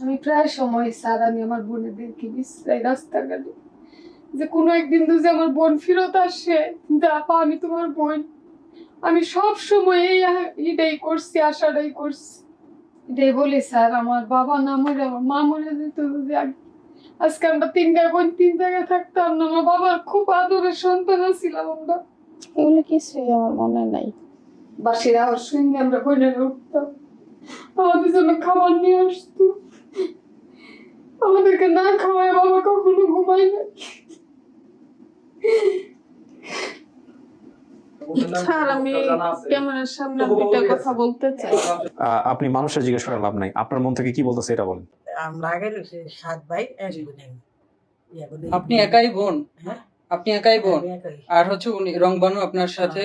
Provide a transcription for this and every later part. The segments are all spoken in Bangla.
আমি প্রায় সময় স্যার আমি আমার বোনেদেরকে বিশ্রাই রাস্তাঘাটে যে কোনো একদিন তো যে আমার বোন ফেরত আসে, দেখো আমি তোমার বোন। আমি সব সময় এটাই করছি, আশাটাই করছি, এটাই বলি স্যার আমার বাবা না মরে আমার মা মরে যেত যদি আজকে আমরা তিনটা বোন তিন জায়গায় থাকতাম না। আমার বাবার খুব আদরের সন্তান ছিলাম আমরা। এগুলো কিছুই আমার মনে নাই। বাসিরা ওর সঙ্গে আমরা বোনেরা উঠতাম, আমাদের জন্য খাবার নিয়ে আসতো, আমাদেরকে না খাওয়ায় বাবা কখনো ঘুমাই না। স্যার আমি ক্যামেরার সামনে একটা কথা বলতে চাই। আপনি মানুষের জিজ্ঞেস করার লাভ নাই, আপনার মন থেকে কি বলতেছে এটা বলেন। আমরা আগে 7 ভাই 1 বোন। আপনি একাই বোন? হ্যাঁ আপনি একাই বোন? আমি একাই। আর হচ্ছে উনি রংবানু আপনার সাথে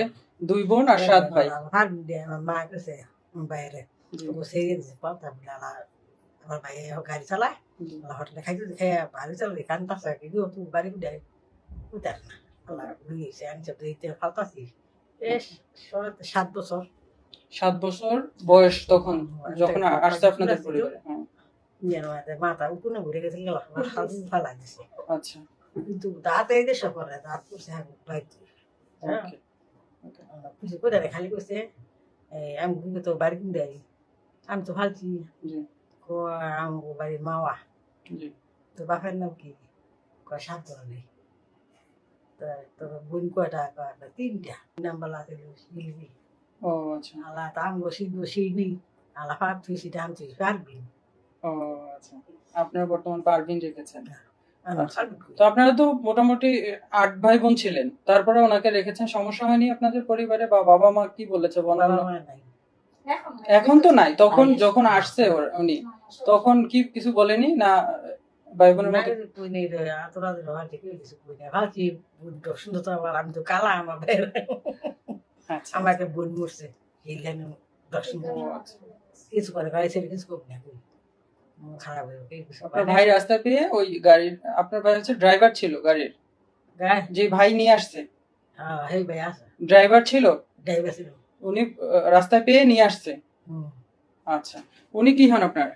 2 বোন আর 7 ভাই। ভাগ দিয়ে আমার মা কাছে বাইরে বসে গেছে পাতা বলা আমার ভাই গাড়ি চালায় হোটেলে খাইতে খেয়ে বাড়ি চালালে কান পাশে কিন্তু তুই বাড়ি উঠে উঠার না আল্লাহ বুঝিয়েছে আমি সব দিতে ফালতাছি 7 বছর 7 বছর বয়স তখন যখন আসছে আপনাদের পরিবারে? মাথা উকুনে ঘুরে গেছে গেল আমার হালদি ফালা দিছে। আচ্ছা, কিন্তু দাঁত এই দেশে করে দাঁত করছে বাইতে ওকে কিছু করে খালি করছে আমি তো বাড়ি কিনে দেয় আমি তো ভালছি জি আমার বাড়ির মাওয়া জি। তো বাপের নাম কি কয় 7 নেই তোর বোন কয়টা কয় 3টা নাম্বার আছে শিলবি ও আচ্ছা আল্লাহ তা আমি শিলবি আল্লাহ পার তুই সেটা আমি তুই পারবি ও আচ্ছা। আপনার বর্তমান পারভিন রেখেছেন। আচ্ছা। তো আপনারা তো মোটামুটি 8 ভাই বোন ছিলেন, তারপরে ওনাকে রেখেছেন, সমস্যা হয়নি আপনাদের পরিবারে? বা বাবা মা কি বলেছে? এখন তো নাই, তখন যখন আসছে উনি তখন কি কিছু বলেনি না? ভাই বোনের মধ্যে সুন্দর আমি তো কালা আমার আচ্ছা আমাকে বোন মরছে কিছু করে কিছু করবে না খারাপ আপনার ভাই রাস্তা পেয়ে ওই গাড়ির, আপনার ভাই হচ্ছে ড্রাইভার ছিল গাড়ির, যে ভাই নিয়ে আসছে ড্রাইভার ছিল, উনি রাস্তায় পেয়ে নিয়ে আসছে। আচ্ছা, উনি কি হন আপনার?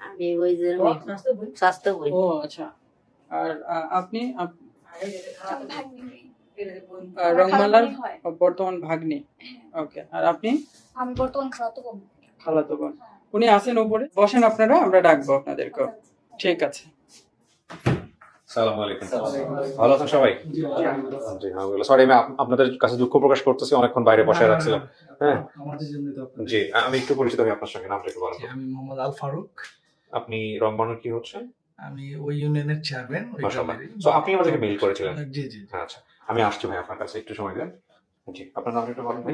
আমি ওই যে স্বাস্থ্য বই। ও আচ্ছা। আর আপনি রংমালার বর্তমান ভাগ্নি? ওকে। আর আপনি? আমি বর্তমান খালাতো বোন। খালাতো বোন। উনি আছেন উপরে, বসেন আপনারা, আমরা ডাকবো আপনাদেরকে। ঠিক আছে। আসসালামু আলাইকুম। ভালো আছেন সবাই? জি আলহামদুলিল্লাহ। সরি আমি আপনাদের কাছে দুঃখ প্রকাশ করতেছি, অনেকক্ষণ বাইরে বসে রাখছিলাম। হ্যাঁ জি, আমি একটু পরিচিত হই আপনার সঙ্গে, নামটা একটু বলেন। আমি মোহাম্মদ আল ফারুক। আপনি রংবানুর কি হচ্ছেন? আমি ওই ইউনিয়নের চেয়ারম্যান। মাশাআল্লাহ। সো আপনি আমাদেরকে মেইল করেছিলেন? জি জি। আচ্ছা, আমি আসছি ভাই আপনার কাছে, একটু সময় দেন। জি, আপনার নামটা একটু বলেন ভাই।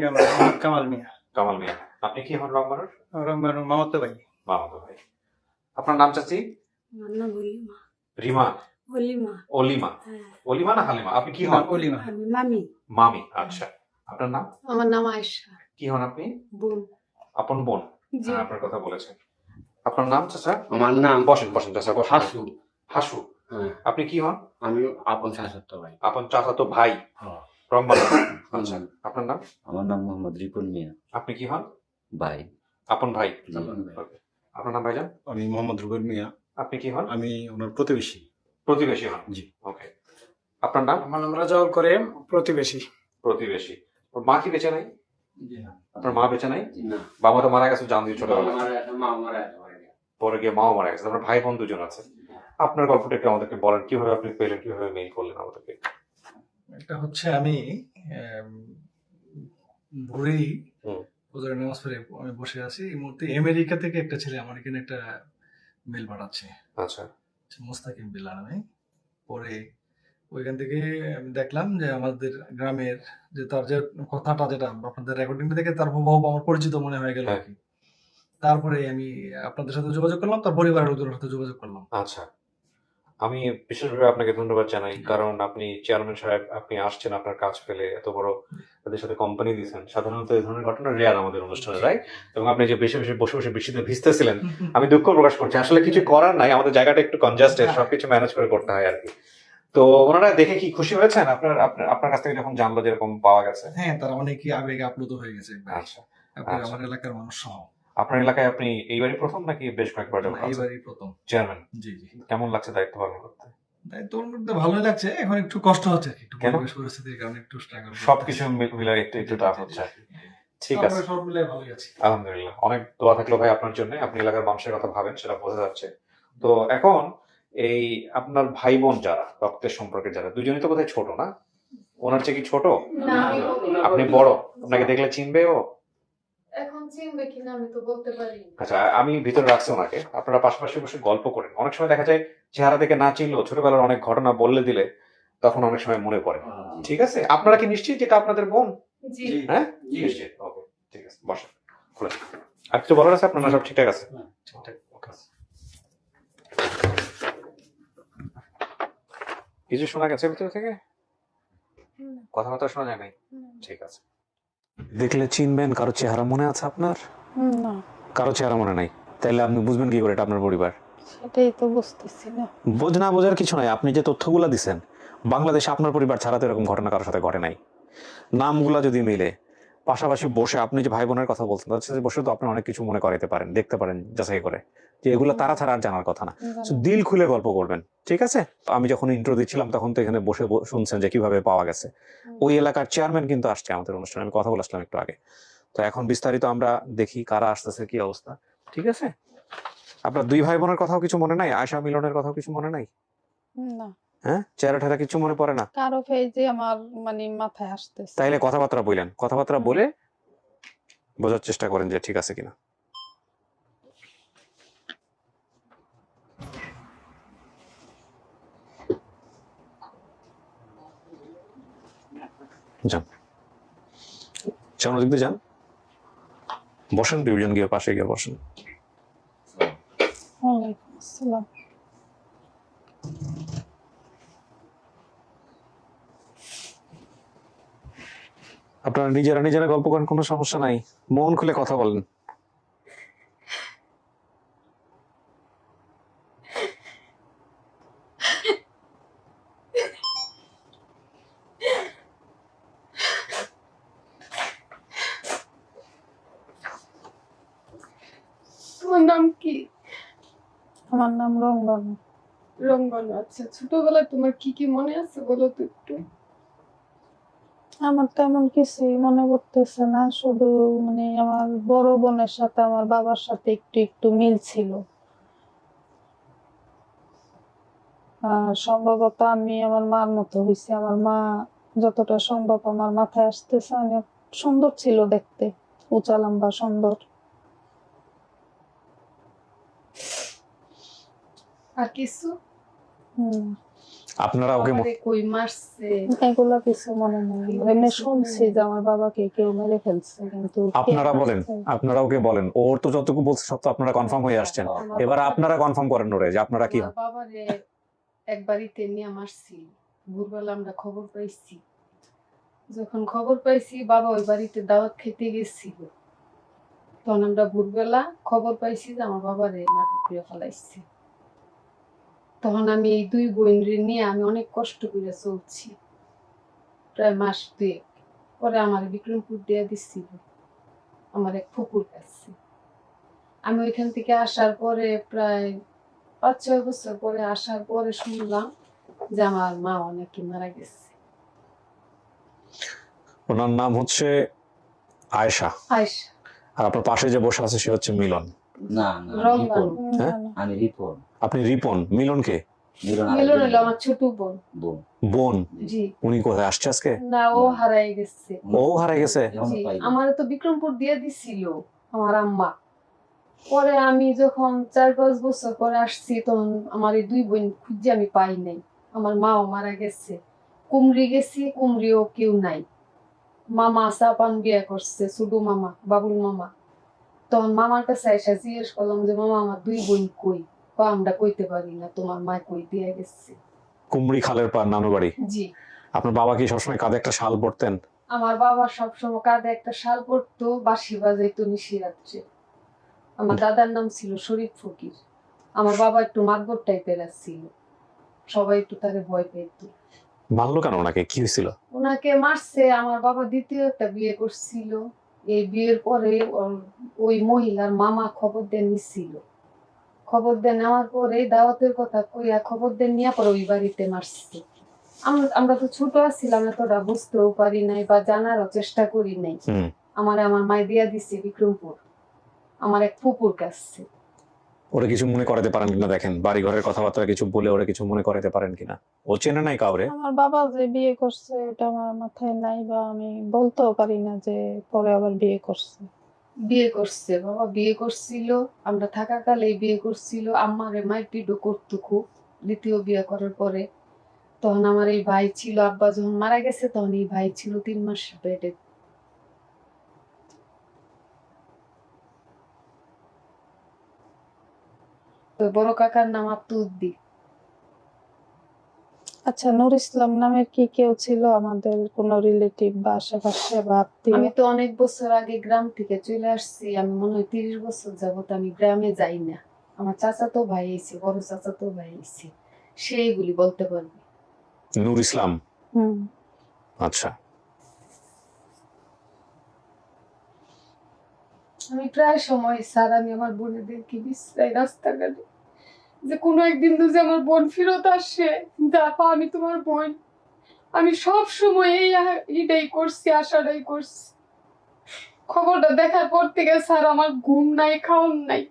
কামাল মিয়া। কামাল মিয়া। আপনি কি হন রংবানুর? রংবানুর মামাতো ভাই। মামাতো ভাই। আপনার নাম চাচি? আমার নাম অলিমা। রিমা? অলিমা। অলিমা? হ্যাঁ। অলিমা না হালিমা? আপনি কি হন? অলিমা। আমি মামি। মামি। আচ্ছা, আপনার নাম? আমার নাম আয়েশা। কি হন আপনি? বোন। আপন বোন? জি। আপনার কথা বলেছেন। আপনার নাম চাচা? আমার নাম বসেন বসেন চাচা, বসেন। হাসু। হাসু। হ্যাঁ, আপনি কি হন? আমি আপন চাচাতো ভাই। আপন চাচাতো ভাই? হ্যাঁ। রংবানু। আচ্ছা, আপনার নাম? আমার নাম মোহাম্মদ রিপন মিয়া। আপনি কি হন? ভাই। আপন ভাই? আপন ভাই। Okay. আপনার নাম ভাইজান? আমি মোহাম্মদ রুবেল মিয়া। আপনি কি হন? আমি ওনার প্রতিবেশী। প্রতিবেশী হন? জি। ওকে। আপনার নাম? আমার নাম রাজাউল করিম, প্রতিবেশী। প্রতিবেশী। ওর মা কি বেঁচে নাই? আপনার মা বেঁচে নাই? না, বাবা তো মারা গেছে জান দিয়ে ছোটবেলা, মা মারা গেছে। পরে গিয়ে মাও মারা গেছে। আপনার ভাই বোন দুজন আছে। আপনার গল্পটা একটু আমাদেরকে বলেন, কিভাবে আপনি পেলেন, কিভাবে মেইল করলেন আমাদেরকে? এটা হচ্ছে আমি ভোরেই হুম। ফজরের নামাজ পড়ে আমি বসে আছি, এই মুহূর্তে আমেরিকা থেকে একটা ছেলে আমার এখানে একটা মেল পাঠাচ্ছে। আচ্ছা। মোস্তাকিম বিল্লাহ নামে। পরে ওইখান থেকে আমি দেখলাম যে আমাদের গ্রামের যে তার যে কথাটা, যেটা আপনাদের রেকর্ডিং থেকে তার হুবহু আমার পরিচিত মনে হয়ে গেল আর কি। তারপরে আমি আপনাদের সাথে যোগাযোগ করলাম, তার পরিবারের লোকজনের সাথে যোগাযোগ করলাম। আচ্ছা, আমি বিশেষভাবে আপনাকে ধন্যবাদ জানাই, কারণ আপনি চেয়ারম্যান সাহেব, আপনি আসছেন আপনার কাজ পেলে, এত বড় তাদের সাথে কোম্পানি দিয়েছেন। সাধারণত এই ধরনের ঘটনা রেয়ার আমাদের অনুষ্ঠানে, রাইট? এবং আপনি যে বেশি বেশি বসে বসে বৃষ্টিতে ভিজতেছিলেন, আমি দুঃখ প্রকাশ করছি। আসলে কিছু করার নাই, আমাদের জায়গাটা একটু কনজাস্টেড, সবকিছু ম্যানেজ করে করতে হয় আর কি। তো ওনারা দেখে কি খুশি হয়েছেন আপনার আপনার কাছ থেকে যখন জানলো যেরকম পাওয়া গেছে? হ্যাঁ, তারা অনেকেই আবেগে আপ্লুত হয়ে গেছে। আচ্ছা, আমার এলাকার মানুষ সহ। আপনার এলাকায় আপনি এইবারই প্রথম নাকি বেশ কয়েকবার না, এইবারই প্রথম। চেয়ারম্যান? জি জি, কেমন লাগছে দায়িত্ব পালন করতে? দায়িত্ব পালন করতে ভালোই লাগছে, এখন একটু কষ্ট হচ্ছে আর কি, একটু কেন? পরিবেশ পরিস্থিতির কারণে একটু স্ট্রাগল। সবকিছু মিলে একটু একটু টাফ হচ্ছে আর কি। ঠিক আছে, সব মিলে ভালোই আছি। আলহামদুলিল্লাহ। অনেক দোয়া থাকলো ভাই আপনার জন্য, আপনি এলাকার মানুষের কথা ভাবেন সেটা বোঝা যাচ্ছে। তো এখন এই আপনার ভাই বোন যারা রক্তের সম্পর্কে যারা, দুজনেই তো বোধহয় ছোট না? ওনার চেয়ে কি ছোট? না, আমি বলতে আপনি পারি। বড়, আপনাকে দেখলে চিনবে ও? এখন চিনবে কিনা আমি তো বলতে পারি না। আচ্ছা, আমি ভিতরে রাখছি ওনাকে, আপনারা পাশাপাশি বসে গল্প করেন। অনেক সময় দেখা যায় চেহারা দেখে না চিনলেও ছোটবেলার অনেক ঘটনা বললে দিলে তখন অনেক সময় মনে পড়ে। ঠিক আছে, আপনারা কি নিশ্চিত যেটা আপনাদের বোন? জি, হ্যাঁ, নিশ্চিত। ওকে, ঠিক আছে, বসেন। খুলে আর কিছু বলার আছে আপনার? না, সব ঠিকঠাক আছে? ঠিকঠাক, ওকে। কিছু শোনা গেছে ভিতর থেকে? কথাবার্তা শোনা যায় নাই? ঠিক আছে। দেখলে চিনবেন? কারো চেহারা মনে আছে আপনার? না, কারো চেহারা মনে নাই? তাহলে আপনি বুঝবেন কি করে এটা আপনার পরিবার? সেটাই তো বুঝতেছি না। না বোঝার কিছু নাই। আপনি যে তথ্যগুলো দিচ্ছেন, বাংলাদেশে আপনার পরিবার ছাড়া তো এরকম ঘটনা কারোর সাথে ঘটে নাই। নামগুলা যদি মিলে, পাশাপাশি বসে আপনি যে ভাই বোনের কথা বলছেন তাদের সাথে বসে তো আপনি অনেক কিছু মনে করাইতে পারেন, দেখতে পারেন যাচাই করে যে এগুলো তারা ছাড়া আর জানার কথা না। So, দিল খুলে গল্প করবেন, ঠিক আছে? আমি যখন ইন্ট্রো দিচ্ছিলাম তখন তো এখানে বসে শুনছেন যে কিভাবে পাওয়া গেছে। ওই এলাকার চেয়ারম্যান কিন্তু আসছে আমাদের অনুষ্ঠানে, আমি কথা বলছিলাম একটু আগে। তো এখন বিস্তারিত আমরা দেখি কারা আসতেছে, কি অবস্থা। ঠিক আছে, আপনার দুই ভাই বোনের কথাও কিছু মনে নাই? আয়শা মিলনের কথাও কিছু মনে নাই? না, হ্যাঁ, চেহারা টেহারা কিছু মনে পড়ে না? কারো ফেজে আমার মানে মাথায় আসতেছে। তাইলে কথাবার্তা বললেন, কথাবার্তা বলে বোঝার চেষ্টা করেন যে ঠিক আছে কিনা। যান, সামনে দিক দিয়ে যান, বসেন, দুইজন গিয়ে পাশে গিয়ে বসেন। ওয়ালাইকুম আসসালাম। আপনারা নিজেরা নিজেরা গল্প করেন, কোনো সমস্যা নাই, মন খুলে কথা বলেন। তোমার নাম কি? আমার নাম রঙ্গন। রঙ্গন। আচ্ছা, ছোটবেলায় তোমার কি কি মনে আছে বলো তো একটু। আমার তেমন কিছুই মনে পড়তেছে না, শুধু মানে আমার বড় বোনের সাথে আমার বাবার সাথে একটু একটু মিল ছিল। আর সম্ভবত আমি আমার মার মতো হয়েছি। আমার মা যতটা সম্ভব আমার মাথায় আসতেছে, অনেক সুন্দর ছিল দেখতে, উঁচা লম্বা সুন্দর। আর কিছু? আপনারা ওকে বাবারে কই মারছে? এগুলা কিছু মনে নেই। এমনি শুনছি যে আমার বাবাকে কেউ মেরে ফেলছে, কিন্তু কে আপনারা বলেন, মারছে? আপনারা ওকে বলেন। ওর তো যতটুকু বলছে সব তো আপনারা কনফার্ম হয়ে আসছেন। এবার আপনারা কনফার্ম করেন ওরে যে আপনারা কি। আমার বাবারে এক বাড়িতে নিয়ে মারছি। ভোরবেলা আমরা খবর পাইছি। যখন খবর পাইছি বাবা ওই বাড়িতে দাওয়াত খেতে গেছিল, তখন আমরা ভোরবেলা খবর পাইছি যে আমার বাবারে মাটি করে ফেলাইছে। তখন আমি এই দুই বোনরে নিয়ে আমি অনেক কষ্ট করে চলছি, প্রায় মাস 2 পরে আমার বিক্রমপুর দিয়ে দিচ্ছিল আমার এক ফুপুর কাছে। আমি ওইখান থেকে আসার পরে প্রায় 5-6 বছর পরে আসার পরে শুনলাম যে আমার মা অনেকে মারা গেছে। ওনার নাম হচ্ছে আয়েশা, আয়শা। আর আপনার পাশে যে বসে আছে সে হচ্ছে মিলন। না না, রঙ্গন। রিপন। না, হ্যাঁ? না। আমি রিপন। আপনি রিপন, মিলন কে? মিলন মিলন হলো আমার ছোট বোন। বোন। বোন? জি। উনি কোথায় আসছে আজকে? না, ও হারাই গেছে। ও হারাই গেছে? এখনো জি, পাইনি। আমার তো বিক্রমপুর দিয়ে দিছিল আমার আম্মা। পরে আমি যখন 4-5 বছর পরে আসছি তখন আমার এই দুই বোন খুঁজে আমি পাই নাই। আমার মাও মারা গেছে। কুমরি গেছি, কুমরিও কেউ নাই। মামা চাপান বিয়ে করছে, ছোট মামা, বাবুল মামা। তখন মামার কাছে এসে জিজ্ঞেস করলাম যে মামা আমার দুই বোন কই? আমরা কইতে পারি না, তোমার মা কই দিয়ে গেছে। কুমড়ি খালের পার নানু বাড়ি। জি। আপনার বাবা কি সবসময় কাঁধে একটা শাল পরতেন? আমার বাবা সবসময় কাঁধে একটা শাল পরতো, বাঁশি বাজাইতো নিশিরাত্রে। আমার দাদার নাম ছিল শরীফ ফকির। আমার বাবা একটু মাতবর টাইপের ছিল, সবাই একটু তারে ভয় পেত। মারলো কেন ওনাকে? কি হয়েছিল? ওনাকে মারছে, আমার বাবা দ্বিতীয় একটা বিয়ে করছিল। এই বিয়ের পরে ওর ওই মহিলার মামা খবর দিয়ে নিছিল। খবর দিয়ে নেওয়ার পরে দাওয়াতের কথা কইয়া খবর দিয়ে নিয়ে পরে ওই বাড়িতে মারছে। আমরা তো ছোট ছিলাম, এতটা বুঝতেও পারি নাই বা জানারও চেষ্টা করি নাই। আমার মাই দিয়া দিছে বিক্রমপুর, আমার এক ফুপুর কাছে। ওরা কিছু মনে করাতে পারেন কিনা দেখেন, বাড়ি ঘরের কথাবার্তা কিছু বলে ওরা কিছু মনে করাতে পারেন কিনা। ও চেনে নাই কাউরে? আমার বাবা যে বিয়ে করছে এটা আমার মাথায় নাই, বা আমি বলতেও পারি না যে পরে আবার বিয়ে করছে। বিয়ে করছে, বাবা বিয়ে করছিল, আমরা থাকাকালেই বিয়ে করছিল। আমারে মাইপিডও করতো খুব। দ্বিতীয় বিয়ে করার পরে তখন আমার এই ভাই ছিল, আব্বা যখন মারা গেছে তখন এই ভাই ছিল 3 মাস বেডে। তো বড় কাকার নাম আব্দুদ্দি। আচ্ছা, নূর ইসলাম নামের কি কেউ ছিল আমাদের কোনো রিলেটিভ বা আশেপাশে বা আত্মীয়? আমি তো অনেক বছর আগে গ্রাম থেকে চলে আসছি। আমি মনে হয় 30 বছর যাবত আমি গ্রামে যাই না। আমার চাচাতো ভাই আইছে, বড় চাচাতো ভাই আইছে, সেইগুলি বলতে পারবে। নূর ইসলাম? হুম। আচ্ছা। আমি প্রায় সময় স্যার আমি আমার বোনেদেরকে বিশ্রাই রাস্তাঘাটে যে কোনো একদিন তো যে আমার বোন ফেরত আসে, দেখো আমি তোমার বোন। আমি সব সময় এইটাই করছি, আশাটাই করছি। খবরটা দেখার পর থেকে স্যার আমার ঘুম নাই, খাওন নাই।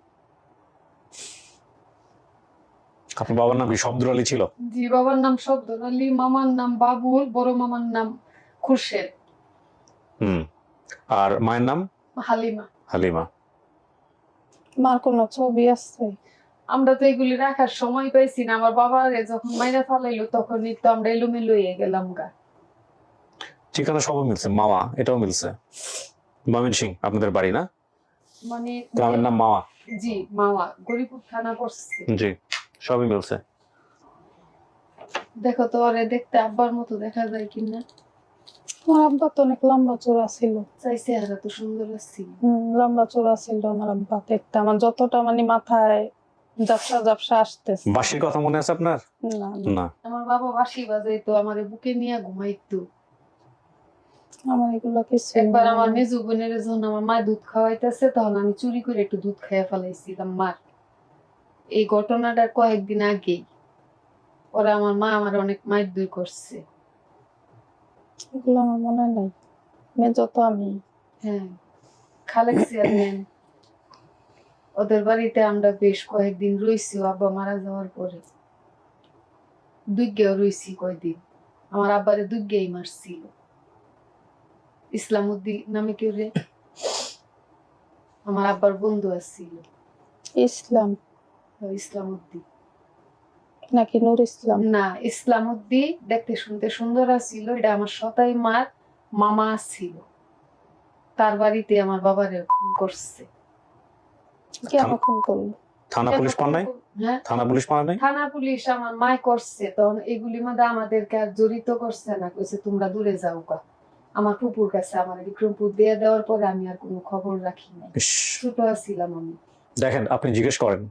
আপনার বাবার নাম কি শব্দুর আলী ছিল? জি, বাবার নাম শব্দুর আলী, মামার নাম বাবুল, বড় মামার নাম খুরশেদ। আর মায়ের নাম? হালিমা। হালিমা। মার কোনো ছবি আছে? আমরা তো এগুলি রাখার সময় পাইছি না। আমার বাবা যখন মাইরা ফালাইলো তখনই তো আমরা এলোমেলো হয়ে গেলাম গা। ঠিকানা সবই মিলছে, মাওয়া এটাও মিলছে। ময়মনসিং আপনাদের বাড়ি না? মানে গ্রামের নাম মাওয়া? জি, মাওয়া, গরিপুর থানা পড়ছে। জি, সবই মিলছে। দেখো তো ওরে দেখতে আব্বার মতো দেখা যায় কিনা। আমার আব্বা তো অনেক লম্বা চওড়া ছিল। চাইছে আর তো সুন্দর ছিল। লম্বা চওড়া ছিল আমার আব্বা। দেখতে আমার যতটা মানে মাথায় ঝাপসা ঝাপসা আসতেছে। বাসির কথা মনে আছে আপনার? না না। আমার বাবা বাঁশি বাজাইতো, আমারে বুকে নিয়ে ঘুমাইতো। আমার এগুলো কিছু একবার আমার মেজু বোনের যখন আমার মা দুধ খাওয়াইতেছে তখন আমি চুরি করে একটু দুধ খাইয়া ফেলাইছিলাম মার। এই ঘটনাটা কয়েকদিন আগেই। ওরা আমার মা আমার অনেক মারধর করছে। এগুলো আমার মনে নাই। মেজো তো আমি। হ্যাঁ, খালেক চেয়ারম্যান ওদের বাড়িতে আমরা বেশ কয়েকদিন রইছি আব্বা মারা যাওয়ার পরে। দুর্গেও রইছি কয়েকদিন। আমার আব্বারে দুর্গেই মারছিল। ইসলামউদ্দিন নামে কেউ রে, আমার আব্বার বন্ধু আসছিল। ইসলাম? ইসলামউদ্দিন নাকি নূর ইসলাম? না, ইসলামউদ্দিন দেখতে শুনতে সুন্দর ছিল। এটা আমার সতাই মার মামা ছিল। তার বাড়িতে আমার বাবারে খুন করছে। কেন খুন করলো? থানা পুলিশ পান নাই? হ্যাঁ, থানা পুলিশ পান নাই? থানা পুলিশ আমার মাই করছে। তখন এগুলির মধ্যে আমাদেরকে আর জড়িত করছে না, কইছে তোমরা দূরে যাও গা। আমার ফুপুর কাছে আমার বিক্রমপুর দিয়ে দেওয়ার পরে আমি আর কোনো খবর রাখি নাই। ছোট ছিলাম আমি। দেখেন, আপনি জিজ্ঞেস করেন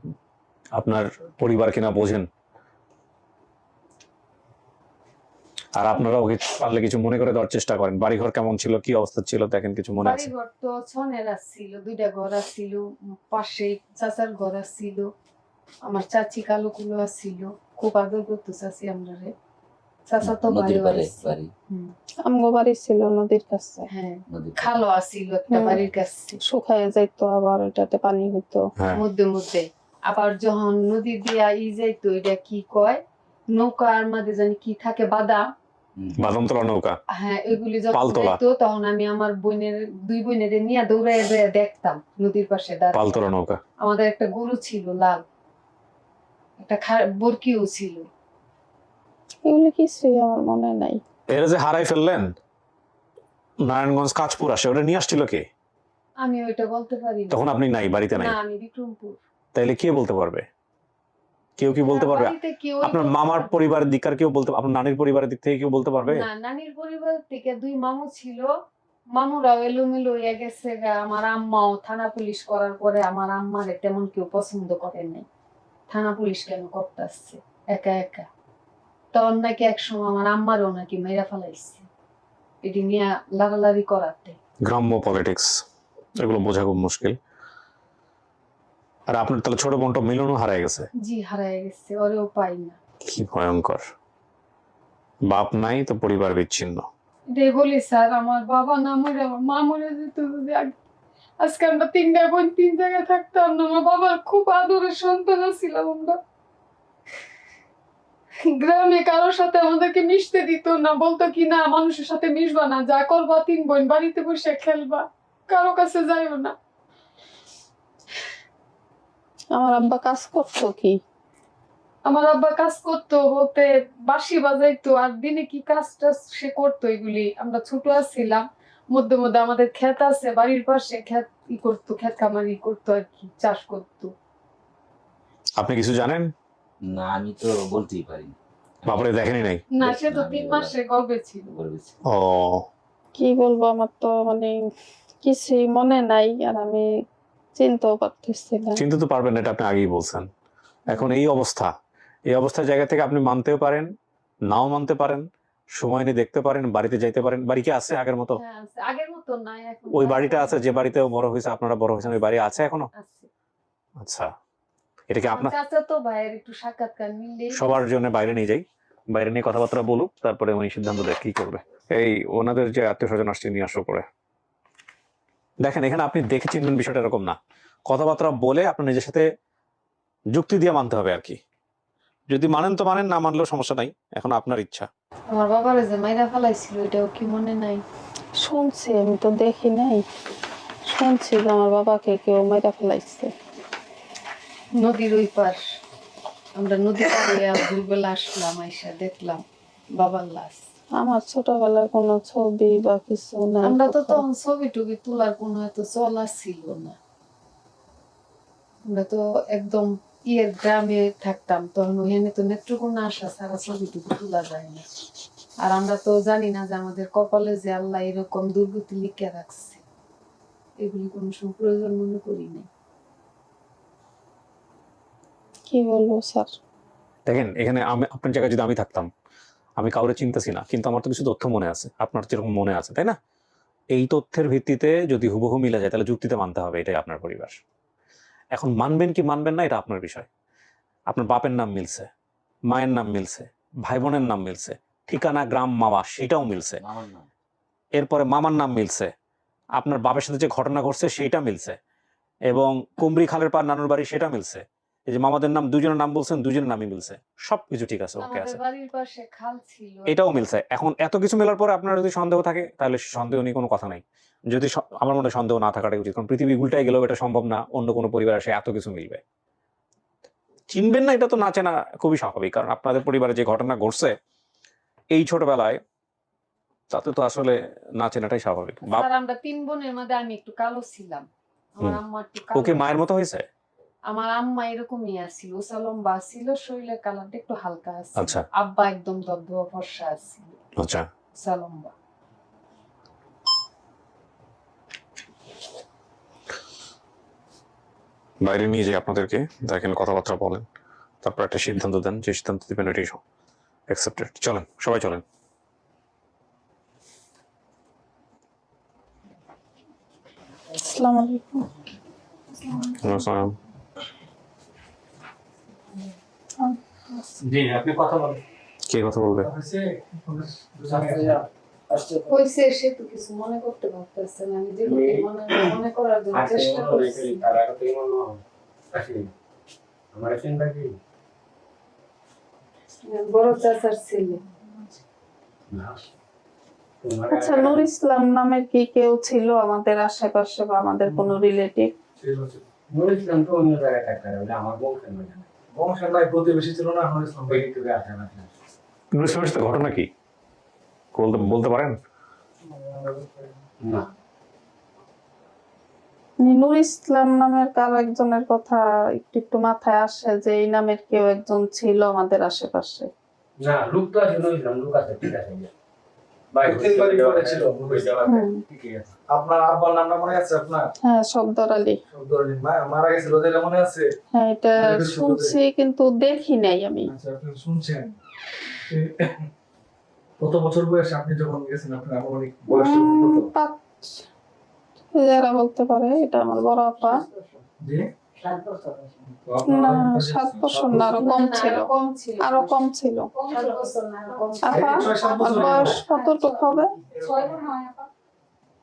আপনার পরিবার কিনা বোঝেন, আর আপনারা ওকে পারলে কিছু মনে করে দেওয়ার চেষ্টা করেন। বাড়িঘর কেমন ছিল, কি অবস্থা ছিল দেখেন, কিছু মনে আছে? বাড়িঘর তো ছনের ছিল, 2টা ঘর ছিল, পাশে চাচার ঘর ছিল, আমার চাচি কালো কুলো ছিল, খুব আদর করতো চাচি আমরা রে। চাচা তো আমগো বাড়ি ছিল নদীর কাছে। হ্যাঁ, খালো আসিল একটা বাড়ির কাছে। শুকায় যাইতো, আবার ওটাতে পানি হইতো মধ্যে মধ্যে। আবার যখন নদী দিয়া যাইতো, এটা কি কয় নৌকার মধ্যে জানি কি থাকে, বাদামতলা নৌকা। হ্যাঁ, এগুলি যখন যাইতো তখন আমি আমার বোনের 2 বোনের নিয়ে দৌড়ায় দেখতাম নদীর পাশে পালতোলা নৌকা। আমাদের একটা গরু ছিল লাল, একটা বরকিও ছিল। এগুলো কিছুই আমার মনে নাই। এরা যে হারাই ফেললেন নারায়ণগঞ্জ কাঁচপুর আসে, ওটা নিয়ে আসছিল কে? আমি ওইটা বলতে পারি না। তখন আপনি নাই, বাড়িতে নাই? না, আমি বিক্রমপুর। তাইলে কে বলতে পারবে? কেউ কি বলতে পারবে? আপনার মামার পরিবারের দিক আর কেউ বলতে, আপনার নানির পরিবারের দিক থেকে কেউ বলতে পারবে? না, নানির পরিবার থেকে 2 মামু ছিল। মামুরাও এলোমেলো হয়ে গেছে। আমার আম্মাও থানা পুলিশ করার পরে আমার আম্মারে তেমন কেউ পছন্দ করে নাই। থানা পুলিশ কেন করতে আসছে একা একা? তখন নাকি একসময় আমার আম্মারও নাকি মেরা ফেলাইছে এটি নিয়ে লাগালাগি করাতে। গ্রাম্য পলিটিক্স, এগুলো বোঝা খুব মুশকিল। আর আপনার তাহলে ছোট বোনটা মিলনও হারায় গেছে। জি হারায় গেছে, ওরেও পাই না। কি ভয়ঙ্কর, বাপ নাই তো পরিবার বিচ্ছিন্ন। এটাই বলি স্যার, আমার বাবা না মরে আমার মা মরে যেত যদি আজকে আমরা 3 ভাই বোন 3 জায়গায় থাকতাম না। আমার বাবার খুব আদরের সন্তান ছিলাম আমরা। গ্রামে কারোর সাথে আমাদেরকে মিশতে দিত না, বলতো কি না মানুষের সাথে মিশবা না, যা করবা 3 বোন বাড়িতে বসে খেলবা, কারো কাছে যাইও না। আমার আব্বা কাজ করতো কি? আমার আব্বা কাজ করতো বলতে বাঁশি বাজাইতো, আর দিনে কি কাজটা সে করতো এগুলি আমরা ছোট ছিলাম। মধ্যে মধ্যে আমাদের ক্ষেত আছে বাড়ির পাশে, ক্ষেত করতো, ক্ষেত খামারি করতো আর কি, চাষ করতো। আপনি কিছু জানেন? না, আমি তো বলতেই পারি না। বাপরে দেখেনি নাই? না, সে তো 3 মাসে গর্ভে ছিল। ও কি বলবো, আমার তো মানে কিছুই মনে নাই, আর আমি চিনতেও পারতেছি না। চিন্তা তো পারবেন না, এটা আপনি আগেই বলছেন। এখন এই অবস্থার জায়গা থেকে আপনি মানতেও পারেন, নাও মানতে পারেন, সময় নিয়ে দেখতে পারেন, বাড়িতে যাইতে পারেন। বাড়ি কি আছে আগের মতো? হ্যাঁ, আছে। আগের মতো নাই এখন। ওই বাড়িটা আছে যে বাড়িতে বড় হয়েছে, আপনারা বড় হয়েছেন, ওই বাড়ি আছে এখনো? আছে। আচ্ছা, এটা কি আপনার? চাচা তো ভাইয়ের একটু সাক্ষাৎকার নিলে সবার জন্য বাইরে নিয়ে যাই, বাইরে নিয়ে কথাবার্তা বলুক, তারপরে উনি সিদ্ধান্ত দেয় কি করবে। এই ওনাদের যে আত্মীয় স্বজন আসছে নিয়ে আসো পরে। দেখেন এখানে আপনি দেখে চিনবেন, বিষয়টা এরকম না। কথাবার্তা বলে আপনার নিজের সাথে যুক্তি দিয়ে মানতে হবে আর কি। যদি মানেন তো মানেন, না মানলেও সমস্যা নাই, এখন আপনার ইচ্ছা। আমার বাবারে যে মাইরা ফেলাইছিল এটাও কি মনে নাই? শুনছি, আমি তো দেখি নাই, শুনছি যে আমার বাবাকে কেউ মেরে ফেলাইছে। নদীর ওই পার, আমরা নদী পাড়ে দুপুরবেলা আসলাম, আইসা দেখলাম বাবার লাশ। আমার ছোটবেলার কোনো ছবি বা কিছু নাই। আমরা তো কোথাও। তখন ছবি টবি তোলার কোনো এত চলা ছিল না। আমরা তো একদম গ্রামে থাকতাম, তখন ওখানে তো নেত্রকোনা আসা ছাড়া ছবি টবি তোলা যায় না। আর আমরা তো জানি না যে আমাদের কপালে যে আল্লাহ এরকম দুর্গতি লিখে রাখছে, এগুলি কোনো সময় প্রয়োজন মনে করি নাই। কি বলবো স্যার? দেখেন এখানে আপনার জায়গায় যদি আমি থাকতাম, আমি কাউরে চিন্তাছি না, কিন্তু আমার তো কিছু তথ্য মনে আছে, আপনার যেরকম মনে আছে, তাই না? এই তথ্যের ভিত্তিতে যদি হুবহু মিলে যায় তাহলে যুক্তিতে মানতে হবে, এটাই আপনার পরিবার। এখন মানবেন কি মানবেন না এটা আপনার বিষয়। আপনার বাপের নাম মিলছে, মায়ের নাম মিলছে, ভাই বোনের নাম মিলছে, ঠিকানা গ্রাম মামা সেটাও মিলছে, এরপরে মামার নাম মিলছে, আপনার বাপের সাথে যে ঘটনা ঘটছে সেটা মিলছে, এবং কুমরি খালের পার নানুর বাড়ি সেটা মিলছে। এই যে মামাদের নাম দুজনের নাম বলছেন, দুজনের নামই মিলছে, সবকিছু ঠিক আছে, ওকে আছে, আমাদের বাড়ির পাশে খাল ছিল, এটাও মিলছে। এখন এত কিছু মেলার পরে আপনার যদি সন্দেহ থাকে তাহলে সন্দেহ নিয়ে কোনো কথা নাই। যদি আমার মনে হয় সন্দেহ না থাকাটাই উচিত, কারণ পৃথিবী উল্টায় গেলেও এটা সম্ভব না অন্য কোনো পরিবার এসে এত কিছু মিলবে। চিনবেন না এটা তো না চেনা খুবই স্বাভাবিক, কারণ আপনাদের পরিবারে যে ঘটনা ঘটছে এই ছোটবেলায়, তাতে তো আসলে না চেনাটাই স্বাভাবিক। আর আমরা 3 বোনের মধ্যে আমি একটু কালো ছিলাম, আমার আম্মা একটু কালো। ওকে মায়ের মতো হয়েছে? আমার আম্মা এরকমই আছিল, ওসা লম্বা ছিল, শরীরের কালারটা একটু হালকা আছে। আচ্ছা। আব্বা একদম দবদবা ফর্সা আছিল, আচ্ছা, ওসা লম্বা। বাইরে নিয়ে যাই আপনাদেরকে, দেখেন কথাবার্তা বলেন, তারপর একটা সিদ্ধান্ত দেন, যে সিদ্ধান্ত দিবেন এটাই অ্যাকসেপ্টেড। চলেন সবাই চলেন। আসসালামু আলাইকুম। আসসালাম। জি, আপনি কথা বলেন। কে কথা বলবে? হইছে, সে তো কিছু মনে করতে পারতেছে না, আমি যেগুলো মনে করার জন্য চেষ্টা করছি। বড় চাচার ছেলে। আচ্ছা, নূর ইসলাম নামের কি কেউ ছিল আমাদের আশেপাশে বা আমাদের কোনো রিলেটিভ? বংশের নাই, প্রতিবেশী ছিল না। নুর ইসলাম নূর ইসলামের সাথে ঘটনা কি বলতে পারেন? নূর ইসলাম নামের কারো একজনের কথা একটু একটু মাথায় আসে যে এই নামের কেউ একজন ছিল আমাদের আশেপাশে। না, লোক তো আছে, লোক আছে, ঠিক আছে। আপনার আব্বার নামটা মনে আছে আপনার? হ্যাঁ, শব্দর আলী। শব্দর আলী মারা গেছিল যেটা মনে আছে? হ্যাঁ, এটা শুনছি কিন্তু দেখি নাই আমি। আচ্ছা, আপনি শুনছেন? কত বছর বয়সে আপনি যখন গেছেন আপনার আনুমানিক বয়স কত? যারা বলতে পারে, এটা আমার বড় আপা। জি, 7 বছর না 7 বছর না, আরো কম ছিল, কম ছিল, আরো কম ছিল। 7 বছর না আরো কম। আপা এই 6-7 আর বছর বয়স কতটুকু হবে? 6 মনে হয় আপা।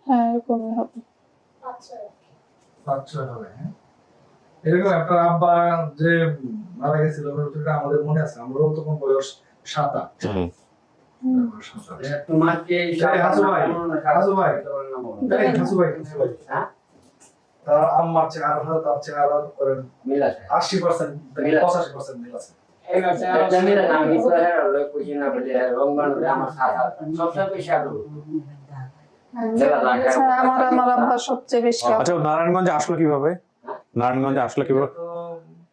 হ্যাঁ এরকমই হবে। আচ্ছা 5-6 হবে, হ্যাঁ। এরকম আপনার আব্বা যে মারা গেছিল ওটা আমাদের মনে আছে, আমারও তখন বয়স 7-8। হুম। তোমাকে হাসু ভাই, হাসু ভাই, এই হাসু ভাই, হ্যাঁ তার আম্মার চেহারা তার চেহারা করেন মিল আছে 80% থেকে 85% মিল আছে। এটা মিল না আমি তো হ্যাঁ লোক বুঝি না বলে রং বানালে আমার সাথে সবচেয়ে বেশি আদর আচ্ছা, আমার আব্বা সবচেয়ে বেশি আচ্ছা নারায়ণগঞ্জে আসলো কিভাবে? নারায়ণগঞ্জে আসলো কিভাবে? তো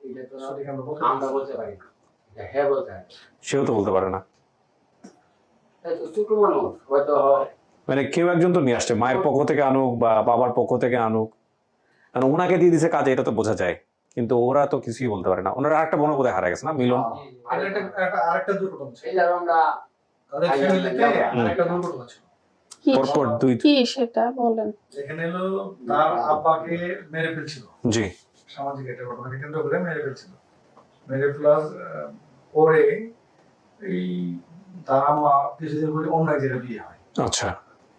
এটা তো সঠিক আমরা বলতে আমরা বলতে পারি না। এটা হ্যাঁ বলতে হয় সেও তো বলতে পারে না। এই তো ছোট মানুষ হয়তো মানে কেউ একজন তো নিয়ে আসছে, মায়ের পক্ষ থেকে আনুক বা বাবার পক্ষ থেকে আনুক, কারণ ওনাকে দিয়ে দিছে কাজে, এটা তো বোঝা যায়, কিন্তু ওরা তো কিছুই বলতে পারে না। ওনার আরেকটা বোন বোধহয় হারা গেছে না, মিলন? আরেকটা দুর্ঘটনা ছিল এই আমরা তাদের ফ্যামিলিতে, আরেকটা দুর্ঘটনা ছিল। কি পরপর দুই, কি সেটা বলেন। যেখানে হলো তার আব্বাকে মেরে ফেলছিল, জি সামাজিক একটা ঘটনাকে কেন্দ্র করে মেরে ফেলছিল। মেরে ফেলার পরে এই তার আম্মা কিছুদিন পরে অন্য এক জায়গায় বিয়ে হয়। আচ্ছা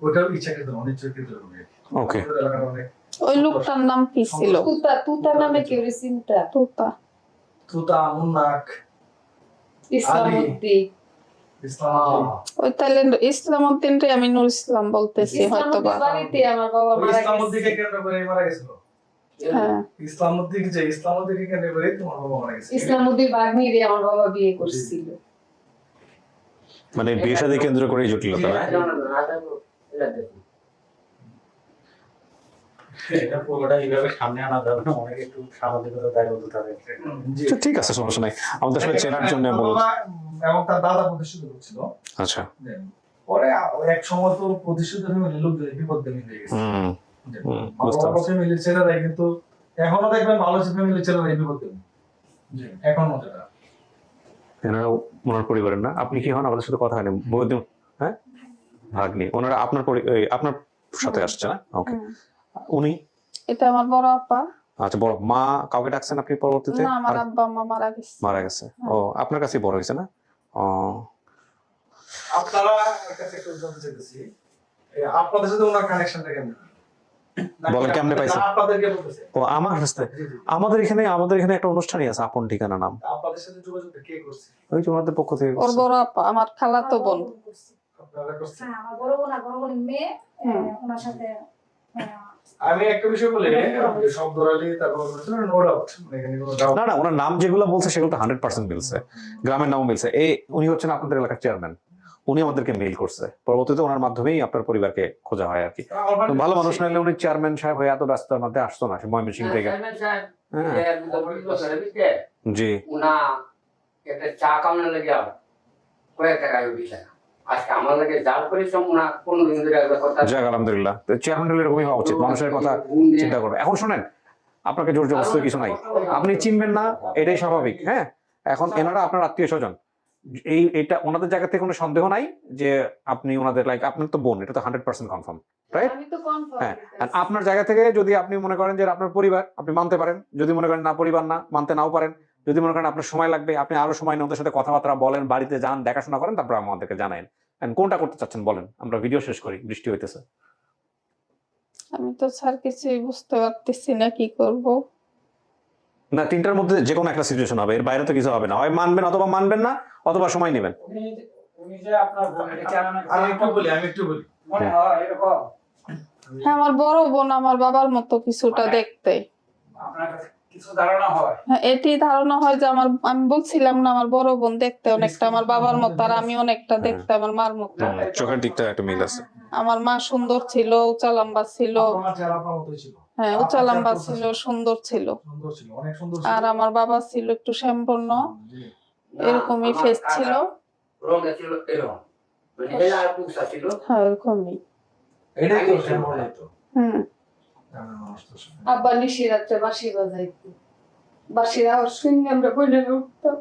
ওটাও ইচ্ছাকৃত অনিচ্ছাকৃত বিয়ে। ওকে। আমাদের এলাকার অনেক ওই লোকটার নাম কি ছিল? তুতা নামে কেউ চিন্তা, তুতা। তুতা, মুন্নাক, ইসলামউদ্দিন। ইসলাম, ওই তাহলে ইসলামউদ্দিন রে আমি নুর ইসলাম বলতেছি হয়তো বা। ইসলামউদ্দিন বাড়িতে আমার বাবা ওই মারা ইসলামউদ্দিনকে গেছে। কেন্দ্র করে মারা গেছিল। হ্যাঁ ইসলামউদ্দিনকে কেন্দ্র করে তোমার বাবা মারা গেছে। ইসলামউদ্দিন বাগনিরে আমার বাবা বিয়ে করছিল। মানে বিয়ে শাদী কেন্দ্র করেই জটিলতা। এটা পুরোটা এইভাবে সামনে আনা যাবে না, অনেক একটু সামাজিকতা দায়বদ্ধতা রয়েছে। জি। আচ্ছা, ঠিক আছে, সমস্যা নাই, আমাদের আসলে চেনার জন্য বলছি। এবং তার দাদা প্রতিষ্ঠিত ছিল। আচ্ছা পরে এক সময় তো প্রতিষ্ঠিত হয়ে লোকদের বিপদে মিলে গেছে। বুঝতে পারছি। ফ্যামিলির ছেলেরাই কিন্তু এখনো দেখবেন ভালো ফ্যামিলির ছেলেরাই বিপদে। জি এখনো যেটা এনারা ওনার পরিবারের না? আপনি কি হন? আমাদের সাথে কথা হয়নি বহুদিন। হ্যাঁ ভাগ্নি, ওনারা আপনার আপনার সাথে আসছে না? ওকে। উনি এটা আমার বড় আপা। আচ্ছা, বড় মা কাউকে ডাকছেন আপনি পরবর্তীতে? না আমার আব্বা আম্মা মারা গেছে। মারা গেছে। ও আপনার কাছেই বড় হয়েছে না? ও আপনারা কাছে একটু জানতে চাইতেছি আপনাদের সাথে ওনার কানেকশনটা কেমন? বলেন কেমনে পাইছেন? আপনাদেরকে বলতেছে। ও আমার কাছে। আমাদের এখানে একটা অনুষ্ঠানই আছে, আপন ঠিকানা নাম। আপনাদের সাথে যোগাযোগ কে করছে? ওই যে ওনাদের পক্ষ থেকে ওর করছে। বড় আপা আমার খালাতো বোন। আপনারা করছে? হ্যাঁ আমার বড় বোন আর বড় বোনের মেয়ে ওনার সাথে আমি একটা বিষয় বলি, শব্দ রালি তারপর নো ডাউট, এখানে কোনো ডাউট না ওনার নাম যেগুলো বলছে সেগুলো তো 100% মিলছে, গ্রামের নামও মিলছে। উনি হচ্ছেন আপনাদের এলাকার চেয়ারম্যান, উনি আমাদেরকে মেইল করছে, পরবর্তীতে ওনার মাধ্যমেই আপনার পরিবারকে খোঁজা হয় আর কি। তো ভালো মানুষ নাইলে উনি চেয়ারম্যান সাহেব হয়ে এত ব্যস্ততার মধ্যে আসতো না, সে ময়মনসিংহ থেকে। জি উনা একটা চা কামনা লাগে কয়েক টাকায় উঠিছে আজকে আমার লাগে যার পরিশ্রম উনা 15 দিন ধরে একবার কথা যাক আলহামদুলিল্লাহ, চেয়ারম্যান হলে এরকমই হওয়া উচিত, মানুষের কথা চিন্তা করবে। এখন শোনেন, আপনাকে জোর জবরদস্তি কিছু নাই, আপনি চিনবেন না এটাই স্বাভাবিক। হ্যাঁ এখন এনারা আপনার আত্মীয় স্বজন, এটা ওনাদের জায়গা থেকে কোনো সন্দেহ নাই যে আপনি ওনাদের লাইক আপনার তো বোন, এটা তো 100% কনফার্ম, রাইট? আমি তো কনফার্ম। হ্যাঁ, আর আপনার জায়গা থেকে যদি আপনি মনে করেন যে আপনার পরিবার, আপনি মানতে পারেন। যদি মনে করেন না পরিবার না, মানতে নাও পারেন। যদি মনে করেন আপনার সময় লাগবে, আপনি আরো সময় নিয়ে ওদের সাথে কথাবার্তা বলেন, বাড়িতে যান, দেখাশোনা করেন, তারপর আমাদেরকে জানান। কোনটা করতে চাচ্ছেন বলেন, আমরা ভিডিও শেষ করি, বৃষ্টি হইতেছে। আমি তো স্যার কিছুই বুঝতে পারতেছি না কি করব। না, তিনটার মধ্যে যে কোনো একটা সিচুয়েশন হবে, এর বাইরে তো কিছু হবে না। হয় মানবেন অথবা মানবেন না, অথবা সময় নেবেন। উনি যে আপনার বোনের চেয়ারম্যান আমি একটু বলি মনে হয় এরকম হ্যাঁ আমার বড় বোন আমার বাবার মতো কিছুটা দেখতে। আপনার কাছে কিছু ধারণা হয়? হ্যাঁ এটি ধারণা হয় যে আমি বলছিলাম না আমার বড় বোন দেখতে অনেকটা আমার বাবার মতো, আর আমি অনেকটা দেখতে আমার মার মতো। চোখের দিকটা একটা মিল আছে। আমার মা সুন্দর ছিল, উঁচা লম্বা ছিল। আপনার চেহারা আপনার মতোই ছিল। হ্যাঁ উঁচা লম্বা ছিল, সুন্দর ছিল। সুন্দর ছিল, অনেক সুন্দর ছিল। আর আমার বাবা ছিল একটু শ্যামবর্ণ, এরকমই ফেস ছিল। রঙটা ছিল এরকম মানে হেলা আর পুকসা ছিল। হ্যাঁ এরকমই। এটাই তো শ্যামল তো। আব্বা নিশি রাত্রে বাঁশি বাজাইতো, বাঁশির আওয়াজ শুনে আমরা বইলে উঠতাম,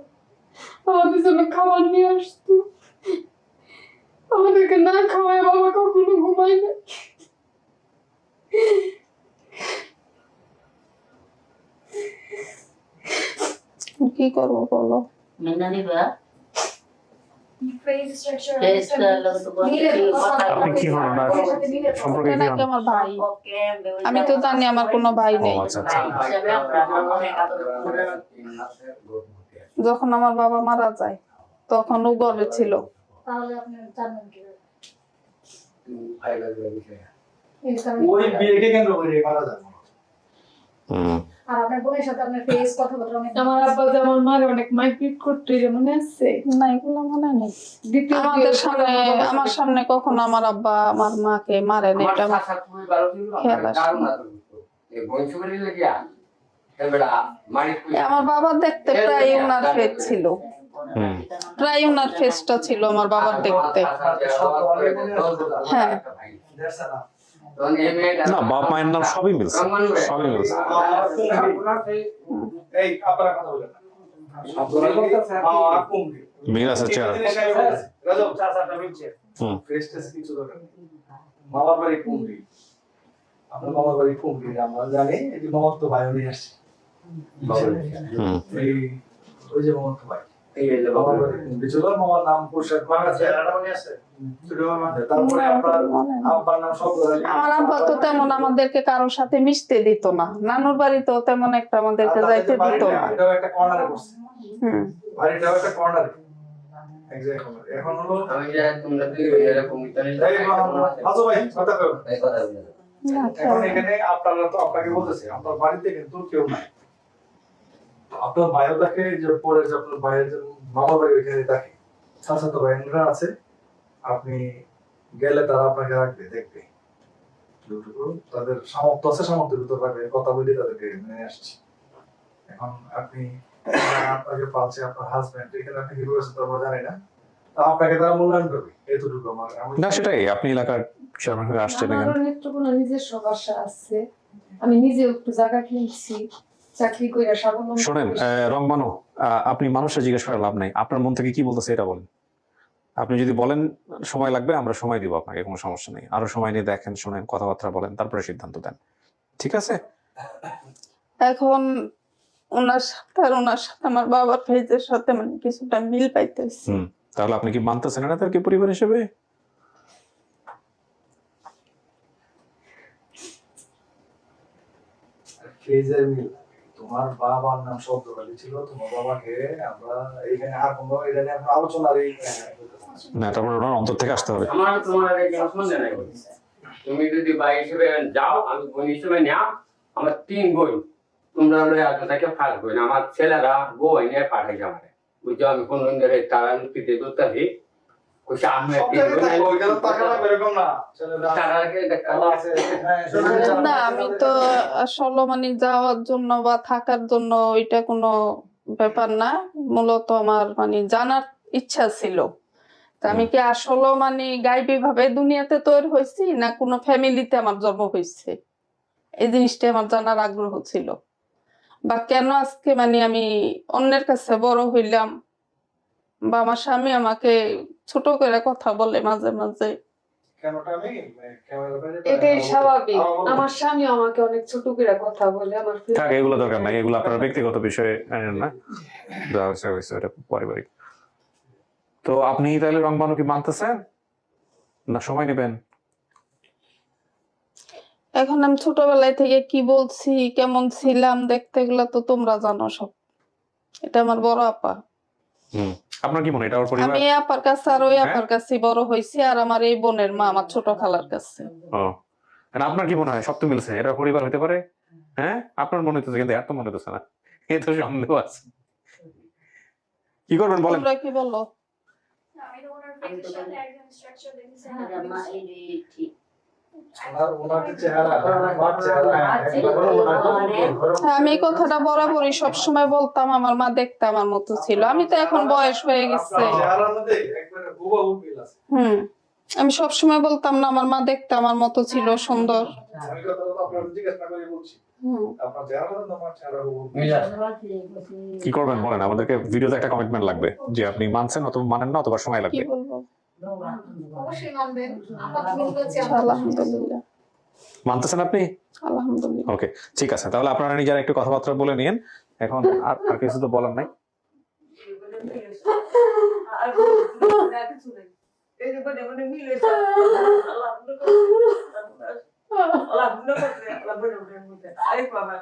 আমাদের জন্য খাবার নিয়ে আসতো, আমাদেরকে না খাওয়ায় বাবা কখনো ঘুমাই না। কি করবো বলো? মেনে নিবা? ফেস স্ট্রাকচার ফেসটা লোক তো কথা আপনি কি হন ওনার সম্পর্কে এটা কি নাকি হন? আমার ভাই। আমি তো জানি আমার কোনো ভাই ও নেই। আচ্ছা আচ্ছা। যখন আমার বাবা মারা যায় তখন ও গর্ভে ছিল। তাহলে আপনি জানবেন কিভাবে? ওই বিয়েকে কেন্দ্র করে মারা যাবে। আর আপনার বোনের সাথে আপনার ফেস কথাবার্তা অনেক আমার আব্বা যে আমার মারে অনেক মারপিট করতো, এটা মনে আছে? না, এগুলো মনে নেই। দ্বিতীয় আমাদের সামনে, আমার সামনে কখনো আমার আব্বা আমার মাকে মারে না, এটা আমার খেয়াল আসে না। আমার বাবার দেখতে প্রায় উনার ফেস ছিল, প্রায় উনার ফেসটা ছিল আমার বাবার দেখতে। হ্যাঁ, না বাপ মায়ের নাম সবই মিলছে, সবই মিলছে। এই আপনারা কথা বলেন না। মিল আছে চেহারা। রাজব চাচাটা মিলছে। ফেস টেস্ট কিছু দরকার নেই। মামার বাড়ি কুমড়ি। আমরা মামার বাড়ি কুমড়ি, আমরা জানি এই মামার তো ভাই নিয়ে আসছে। এই ওই যে মামার তো ভাই। মামার বাড়ি কুমড়ি ছিল, মামার নাম পোশাক মারা আছে, এটা মনে আছে? তারপরে আপনার আব্বার নাম সব আমার আব্বা তো তেমন আমাদেরকে কারোর সাথে মিশতে দিত না, নানুর বাড়িতেও তেমন একটা আমাদেরকে যাইতে দিত না। এটাও একটা কর্নারে বসছে। হুম, বাড়িটাও একটা কর্নারে। এখন হলো আমি যে তোমরা দুই এরকম এই হাজু ভাই কথা কও। না, এখন এখানে আপনারা তো আপনাকে বলতেছে আপনার বাড়িতে কিন্তু কেউ নাই। আপনার ভাইও থাকে যে পরে যে আপনার ভাইয়ের যে মামা বাড়ি ওইখানে থাকে, চাচা তো ভাইয়েরা আছে, আপনি গেলে তারা আপনাকে রাখবে, দেখবে যতটুকু তাদের সামর্থ্য আছে সামর্থ্যের ভিতর রাখবে, কথা বলে তাদেরকে নিয়ে আসছি। এখন আপনি আপনাকে পালছে আপনার হাজবেন্ড, এখানে আপনি কি করেছেন তারপর জানি না, তা আপনাকে তারা মূল্যায়ন করবে, এতটুকু আমার না সেটাই, আপনি এলাকার চেয়ারম্যান হয়ে আসছেন এখানে। আমারও নেত্রকোনা নিজস্ব বাসা আছে, আমি নিজে একটু জায়গা কিনছি, চাকরি করে স্বাবলম্বী। শোনেন রংবানু, আপনি মানুষের জিজ্ঞেস করে লাভ নাই, আপনার মন থেকে কি বলতেছে এটা বলেন। আপনি যদি বলেন সময় লাগবে, আমরা সময় দিব আপনাকে, কোনো সমস্যা নেই। আরো সময় নিয়ে দেখেন, শুনেন, কথাবার্তা বলেন, তারপরে সিদ্ধান্ত দেন, ঠিক আছে? এখন ওনার সাথে আর ওনার সাথে আমার বাবার ফেজের সাথে মানে কিছুটা মিল পাইতেছি। তাহলে আপনি কি মানতেছেন না তাদেরকে পরিবার হিসেবে? ফেজের মিল। তোমার বাবার নাম শব্দকালী ছিল, তোমার বাবাকে আমরা এইখানে আর কোনো এটা নিয়ে এখন আলোচনার এই না, তারপরে ওনার অন্তর থেকে আসতে হবে। আমার তোমার কোনো সন্দেহ নাই। তুমি যদি ভাই হিসেবে যাও, আমি বোন হিসেবে নাও, আমার 3 বোন, তোমরা তাকে ফাঁস বোন, আমার ছেলেরা বউ নিয়ে পাঠাইছে আমাকে, বুঝছো? আমি কোন তারা নুক্তিতে দোতাছি কুসা আহমেদ না, আমি তো আসলে মানে যাওয়ার জন্য বা থাকার জন্য ওইটা কোনো ব্যাপার না, মূলত আমার মানে জানার ইচ্ছা ছিল। তা আমি কি আসলে মানে গাইবী ভাবে দুনিয়াতে তৈরি হয়েছি না কোনো ফ্যামিলিতে আমার জন্ম হয়েছে, এই জিনিসটা আমার জানার আগ্রহ ছিল। বা কেন আজকে মানে আমি অন্যের কাছে বড় হইলাম, বা আমার স্বামী আমাকে ছোট করে কথা বলে মাঝে মাঝে, এটাই স্বাভাবিক। আমার স্বামী আমাকে অনেক ছোট করে কথা বলে। আমার থাক, এগুলো দরকার নাই, এগুলো আপনার ব্যক্তিগত বিষয়ে আনেন না, যা হয়েছে হয়েছে, এটা পারিবারিক। তো আপনি তাহলে রংবানু কি মানতেছেন না সময় নেবেন? এখন আমি ছোটবেলায় থেকে কি বলছি, কেমন ছিলাম দেখতে, এগুলো তো তোমরা জানো সব। এটা আমার বড় আপা। আপনার কি মনে হয় এটা ওর পরিবার? আমি এই আপার কাছে আর ওই আপার কাছে বড় হয়েছি, আর আমার এই বোনের মা আমার ছোট খালার কাছে। ও, আপনার কি মনে হয় সব তো মিলছে, এটা পরিবার হতে পারে? হ্যাঁ, আপনার মনে হইতেছে, কিন্তু এত মনে হইতেছে না, এই তো সন্দেহ আছে। কি করবেন বলেন? তোমরা কি বলো? আমি তো ওনার ফেসের সাথে একদম স্ট্রাকচার দেখেছি। আমি এই কথাটা বরাবরই সবসময় বলতাম, আমার মা দেখতে আমার মতো ছিল। আমি তো এখন বয়স হয়ে গেছে। আমি সবসময় বলতাম না আমার মা দেখতে আমার মতো ছিল, সুন্দর। কি করবেন বলেন? আমাদেরকে ভিডিওতে একটা কমিটমেন্ট লাগবে যে আপনি মানছেন অথবা মানেন না, অথবা সময় লাগবে। কি বলবো? অবশ্যই মানবেন। আমরা তো বলছি আলহামদুলিল্লাহ। মানতেছেন আপনি? আলহামদুলিল্লাহ। ওকে, ঠিক আছে। তাহলে আপনারা নিজেরা একটু কথাবার্তা বলে নিন এখন। আর কিছু তো বলার নাই। এই যে বলে বলে মিলেছে আল্লাহ আরে বাবা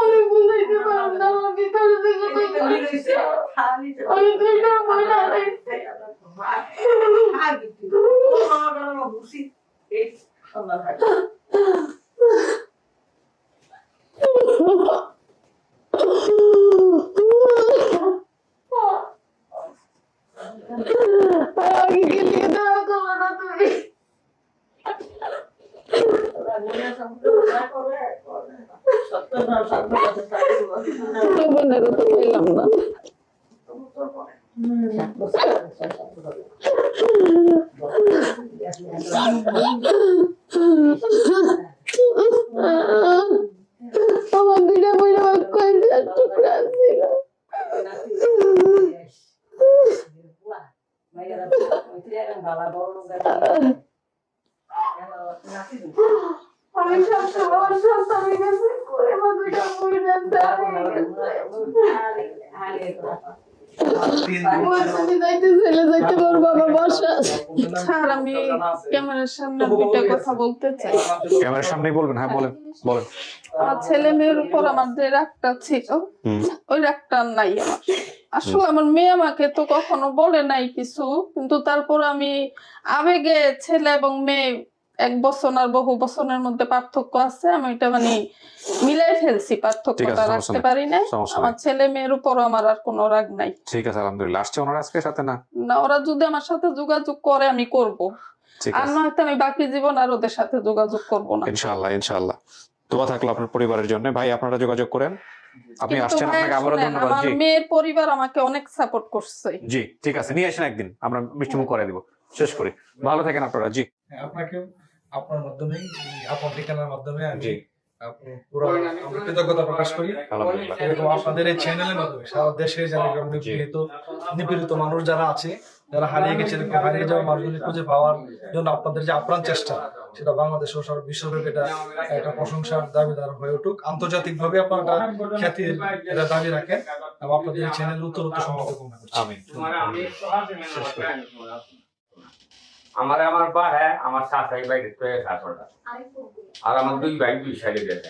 আমি বুঝাইতে পারলাম না, আমার ভিতরে থেকে আমি দুইটা মহিলা হারাইছি। আমাকে গেলিয়ে দেওয়া করো না তুমি। বোনেরও তো পেলাম না। আমার দুইটা বইটা কয়েক টুকরা ছিল। আমি সবসময় সন্তানের কাছে করে আমার দুইটা বইটা স্যার, আমি ক্যামেরার সামনে দুইটা কথা বলতে চাই। ক্যামেরার সামনেই বলবেন, হ্যাঁ বলেন বলেন। আমার ছেলে মেয়ের উপর আমার যে রাগটা ছিল ওই রাগটা আর নাই আমার। আসলে আমার মেয়ে আমাকে তো কখনো বলে নাই কিছু, কিন্তু তারপর আমি আবেগে ছেলে এবং মেয়ে এক বছর আর বহু বছরের মধ্যে পার্থক্য আছে, আমি এটা মানে মিলাই ফেলছি, পার্থক্যটা রাখতে পারি না। আমার ছেলে মেয়ের উপর আমার আর কোনো রাগ নাই। ঠিক আছে, আলহামদুলিল্লাহ। আসছে ওনারা আজকে সাথে না? না, ওরা যদি আমার সাথে যোগাযোগ করে আমি করব, আর নয়তো আমি বাকি জীবন আর ওদের সাথে যোগাযোগ করব না। ইনশাআল্লাহ ইনশাআল্লাহ। দোয়া থাকলো আপনার পরিবারের জন্য। ভাই, আপনারা যোগাযোগ করেন। আপনি আসছেন, আপনাকে আবারও ধন্যবাদ। আমার মেয়ের পরিবার আমাকে অনেক সাপোর্ট করছে। জি ঠিক আছে, নিয়ে আসেন একদিন, আমরা মিষ্টিমুখ করে দিব। শেষ করি, ভালো থাকেন আপনারা। জি আপনাকে আপনার মাধ্যমে আপনার ঠিকানার মাধ্যমে আমি পুরো কৃতজ্ঞতা প্রকাশ করি। এরকম আপনাদের এই চ্যানেলের মাধ্যমে সারা দেশে যারা নিপীড়িত মানুষ যারা আছে, যারা হারিয়ে গেছে, হারিয়ে যাওয়া মানুষগুলি খুঁজে পাওয়ার জন্য আপনাদের যে আপ্রাণ চেষ্টা, সেটা বাংলাদেশ ও সারা বিশ্বব্যাপী এটা একটা প্রশংসার দাবিদার হয়ে উঠুক। আন্তর্জাতিক ভাবে আপনারা খ্যাতির এটা দাবি রাখেন এবং আপনাদের এই চ্যানেল উত্তর সমৃদ্ধ কামনা করছি। আমার আমার বা হ্যাঁ আমার শাশুড়ি বাইরে আর আমার দুই ভাই দুই সাইডে গেছে।